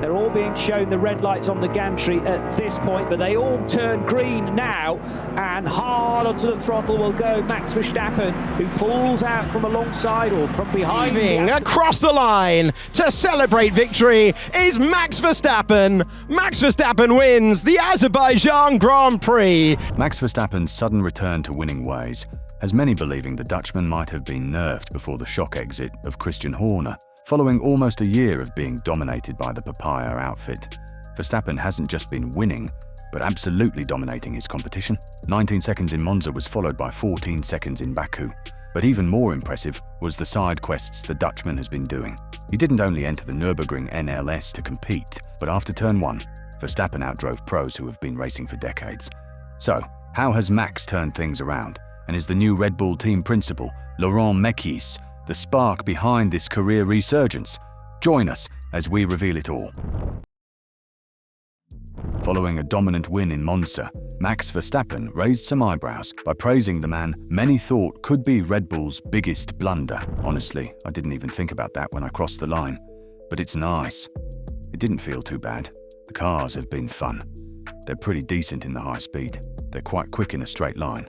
They're all being shown the red lights on the gantry at this point, but they all turn green now, and hard onto the throttle will go Max Verstappen, who pulls out from alongside or from behind. Across the line to celebrate victory is Max Verstappen. Max Verstappen wins the Azerbaijan Grand Prix. Max Verstappen's sudden return to winning ways has many believing the Dutchman might have been nerfed before the shock exit of Christian Horner. Following almost a year of being dominated by the Papaya outfit, Verstappen hasn't just been winning, but absolutely dominating his competition. 19 seconds in Monza was followed by 14 seconds in Baku. But even more impressive was the side quests the Dutchman has been doing. He didn't only enter the Nürburgring NLS to compete, but after turn 1, Verstappen outdrove pros who have been racing for decades. So, how has Max turned things around? And is the new Red Bull team principal, Laurent Mekies, the spark behind this career resurgence? Join us as we reveal it all. Following a dominant win in Monza, Max Verstappen raised some eyebrows by praising the man many thought could be Red Bull's biggest blunder. Honestly, I didn't even think about that when I crossed the line. But it's nice. It didn't feel too bad. The cars have been fun. They're pretty decent in the high speed. They're quite quick in a straight line.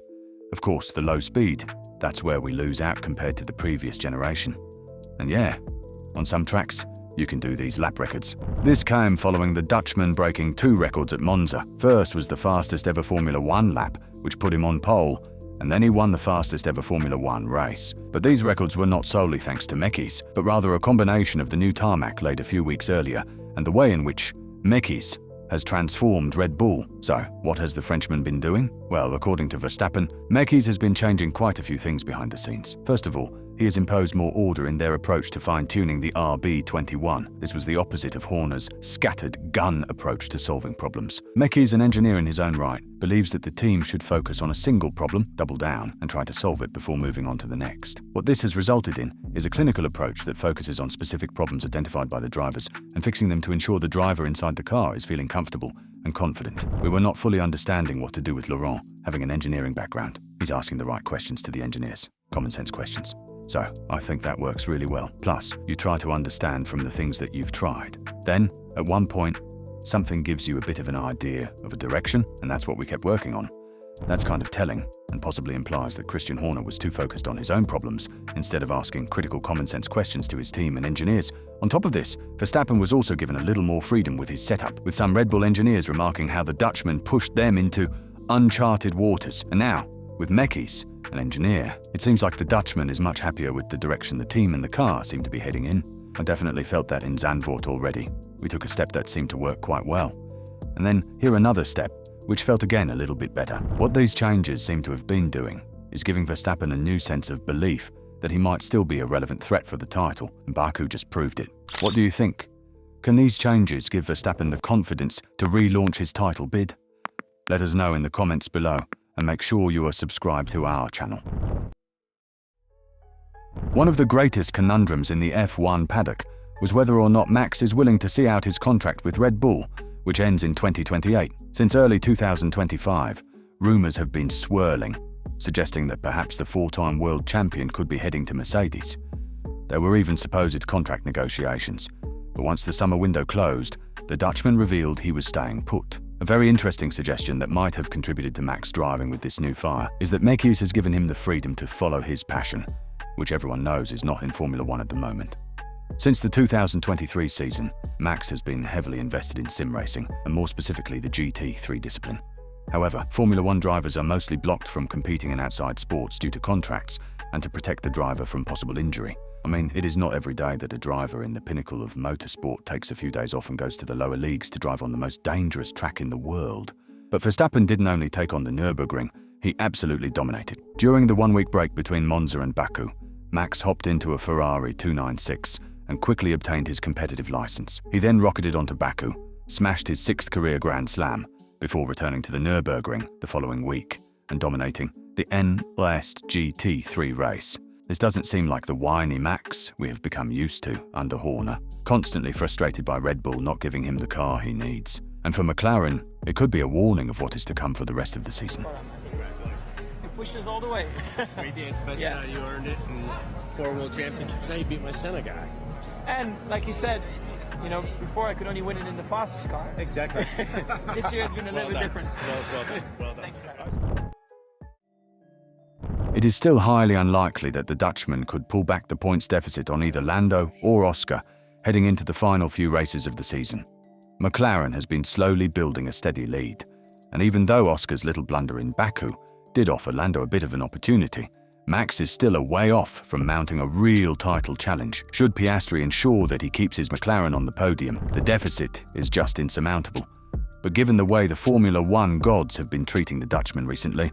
Of course, the low speed, that's where we lose out compared to the previous generation. And yeah, on some tracks, you can do these lap records. This came following the Dutchman breaking 2 records at Monza. First was the fastest ever Formula 1 lap, which put him on pole, and then he won the fastest ever Formula 1 race. But these records were not solely thanks to Mekies, but rather a combination of the new tarmac laid a few weeks earlier and the way in which Mekies has transformed Red Bull. So, what has the Frenchman been doing? Well, according to Verstappen, Mekies has been changing quite a few things behind the scenes. First of all, he has imposed more order in their approach to fine-tuning the RB21. This was the opposite of Horner's scattered gun approach to solving problems. Mekies, an engineer in his own right, believes that the team should focus on a single problem, double down, and try to solve it before moving on to the next. What this has resulted in is a clinical approach that focuses on specific problems identified by the drivers and fixing them to ensure the driver inside the car is feeling comfortable and confident. We were not fully understanding what to do with Laurent, having an engineering background. He's asking the right questions to the engineers, common sense questions. So, I think that works really well. Plus, you try to understand from the things that you've tried. Then, at one point, something gives you a bit of an idea of a direction, and that's what we kept working on. That's kind of telling, and possibly implies that Christian Horner was too focused on his own problems instead of asking critical common sense questions to his team and engineers. On top of this, Verstappen was also given a little more freedom with his setup, with some Red Bull engineers remarking how the Dutchman pushed them into uncharted waters. And now, with Mekies, an engineer, it seems like the Dutchman is much happier with the direction the team and the car seem to be heading in. I definitely felt that in Zandvoort already. We took a step that seemed to work quite well. And then here another step, which felt again a little bit better. What these changes seem to have been doing is giving Verstappen a new sense of belief that he might still be a relevant threat for the title, and Baku just proved it. What do you think? Can these changes give Verstappen the confidence to relaunch his title bid? Let us know in the comments below, and make sure you are subscribed to our channel. One of the greatest conundrums in the F1 paddock was whether or not Max is willing to see out his contract with Red Bull, which ends in 2028. Since early 2025, rumours have been swirling, suggesting that perhaps the 4-time world champion could be heading to Mercedes. There were even supposed contract negotiations, but once the summer window closed, the Dutchman revealed he was staying put. A very interesting suggestion that might have contributed to Max driving with this new fire is that Mekies has given him the freedom to follow his passion, which everyone knows is not in Formula 1 at the moment. Since the 2023 season, Max has been heavily invested in sim racing, and more specifically the GT3 discipline. However, Formula 1 drivers are mostly blocked from competing in outside sports due to contracts and to protect the driver from possible injury. I mean, it is not every day that a driver in the pinnacle of motorsport takes a few days off and goes to the lower leagues to drive on the most dangerous track in the world. But Verstappen didn't only take on the Nürburgring, he absolutely dominated. During the 1-week break between Monza and Baku, Max hopped into a Ferrari 296 and quickly obtained his competitive license. He then rocketed onto Baku, smashed his 6th career Grand Slam, before returning to the Nürburgring the following week and dominating the NLS GT3 race. This doesn't seem like the whiny Max we have become used to under Horner, constantly frustrated by Red Bull not giving him the car he needs. And for McLaren, it could be a warning of what is to come for the rest of the season. It pushes all the way. We did, but yeah, you earned it, and 4 world championships. Now you beat my Senna guy. And like you said, You know, before I could only win it in the fastest car. Exactly. This year has been a little bit different. Well done. Well done. Thank you, guys. It is still highly unlikely that the Dutchman could pull back the points deficit on either Lando or Oscar heading into the final few races of the season. McLaren has been slowly building a steady lead, and even though Oscar's little blunder in Baku did offer Lando a bit of an opportunity, Max is still a way off from mounting a real title challenge. Should Piastri ensure that he keeps his McLaren on the podium, the deficit is just insurmountable. But given the way the Formula One gods have been treating the Dutchman recently,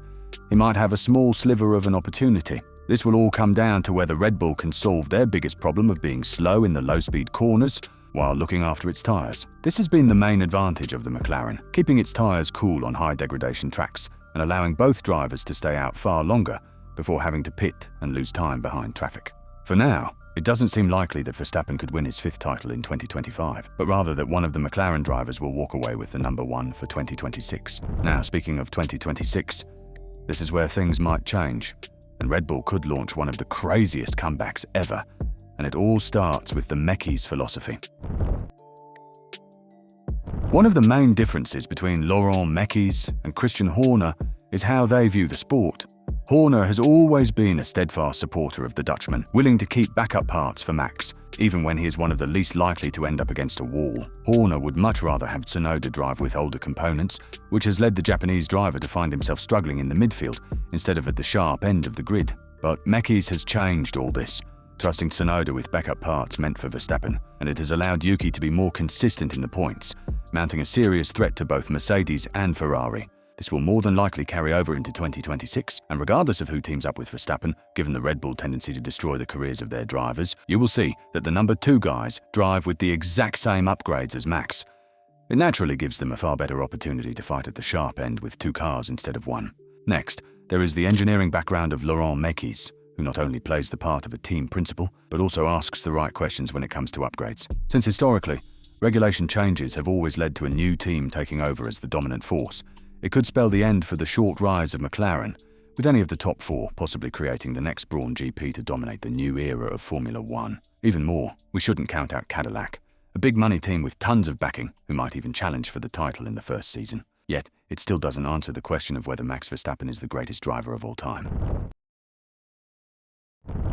he might have a small sliver of an opportunity. This will all come down to whether Red Bull can solve their biggest problem of being slow in the low-speed corners while looking after its tyres. This has been the main advantage of the McLaren, keeping its tyres cool on high-degradation tracks and allowing both drivers to stay out far longer before having to pit and lose time behind traffic. For now, it doesn't seem likely that Verstappen could win his 5th title in 2025, but rather that one of the McLaren drivers will walk away with the number 1 for 2026. Now, speaking of 2026, this is where things might change, and Red Bull could launch one of the craziest comebacks ever, and it all starts with the Mekies philosophy. One of the main differences between Laurent Mekies and Christian Horner is how they view the sport. Horner has always been a steadfast supporter of the Dutchman, willing to keep backup parts for Max, even when he is one of the least likely to end up against a wall. Horner would much rather have Tsunoda drive with older components, which has led the Japanese driver to find himself struggling in the midfield instead of at the sharp end of the grid. But Mekies has changed all this, trusting Tsunoda with backup parts meant for Verstappen, and it has allowed Yuki to be more consistent in the points, mounting a serious threat to both Mercedes and Ferrari. This will more than likely carry over into 2026, and regardless of who teams up with Verstappen, given the Red Bull tendency to destroy the careers of their drivers, you will see that the number 2 guys drive with the exact same upgrades as Max. It naturally gives them a far better opportunity to fight at the sharp end with 2 cars instead of 1. Next, there is the engineering background of Laurent Mekies, who not only plays the part of a team principal, but also asks the right questions when it comes to upgrades. Since historically, regulation changes have always led to a new team taking over as the dominant force, it could spell the end for the short rise of McLaren, with any of the top 4 possibly creating the next Brawn GP to dominate the new era of Formula One. Even more, we shouldn't count out Cadillac, a big money team with tons of backing who might even challenge for the title in the first season. Yet, it still doesn't answer the question of whether Max Verstappen is the greatest driver of all time.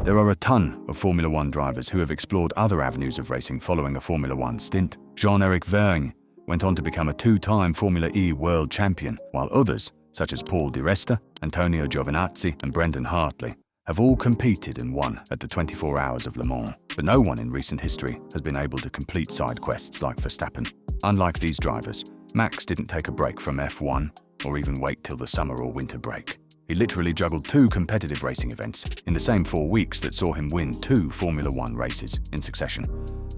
There are a ton of Formula One drivers who have explored other avenues of racing following a Formula One stint. Jean-Éric Vergne went on to become a 2-time Formula E world champion, while others, such as Paul Di Resta, Antonio Giovinazzi, and Brendan Hartley, have all competed and won at the 24 Hours of Le Mans. But no one in recent history has been able to complete side quests like Verstappen. Unlike these drivers, Max didn't take a break from F1 or even wait till the summer or winter break. He literally juggled 2 competitive racing events in the same 4 weeks that saw him win 2 Formula One races in succession.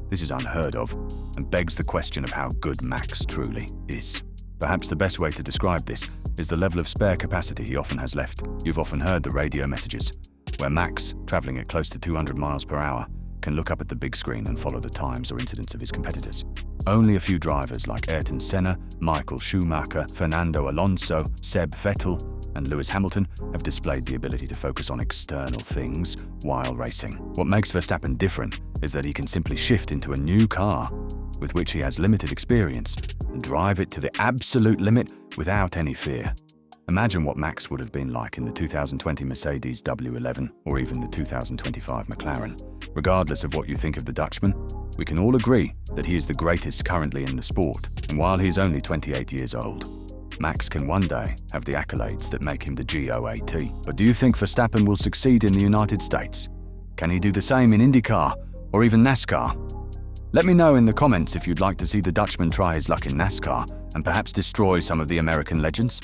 This is unheard of and begs the question of how good Max truly is. Perhaps the best way to describe this is the level of spare capacity he often has left. You've often heard the radio messages, where Max, traveling at close to 200 miles per hour, can look up at the big screen and follow the times or incidents of his competitors. Only a few drivers like Ayrton Senna, Michael Schumacher, Fernando Alonso, Seb Vettel, and Lewis Hamilton have displayed the ability to focus on external things while racing. What makes Verstappen different is that he can simply shift into a new car with which he has limited experience and drive it to the absolute limit without any fear. Imagine what Max would have been like in the 2020 Mercedes W11 or even the 2025 McLaren. Regardless of what you think of the Dutchman, we can all agree that he is the greatest currently in the sport, and while he is only 28 years old, Max can one day have the accolades that make him the GOAT. But do you think Verstappen will succeed in the United States? Can he do the same in IndyCar or even NASCAR? Let me know in the comments if you'd like to see the Dutchman try his luck in NASCAR and perhaps destroy some of the American legends.